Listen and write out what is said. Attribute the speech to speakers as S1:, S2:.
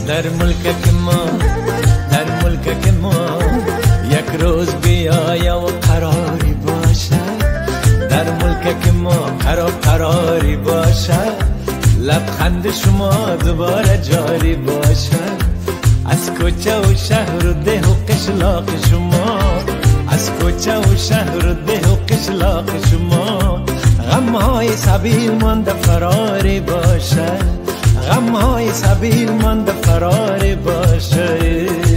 S1: در ملک ما یک روز بیاید و قراری باشد. در ملک ما قراری باشد. لبخند شما دوباره جاری باشد. از کوچه و شهر و ده و قشلاق شما، از کوچه و شهر و ده و قشلاق شما غمهای سبیل مانده فراری باشد. غمهای سبیل مانده فراری باشد.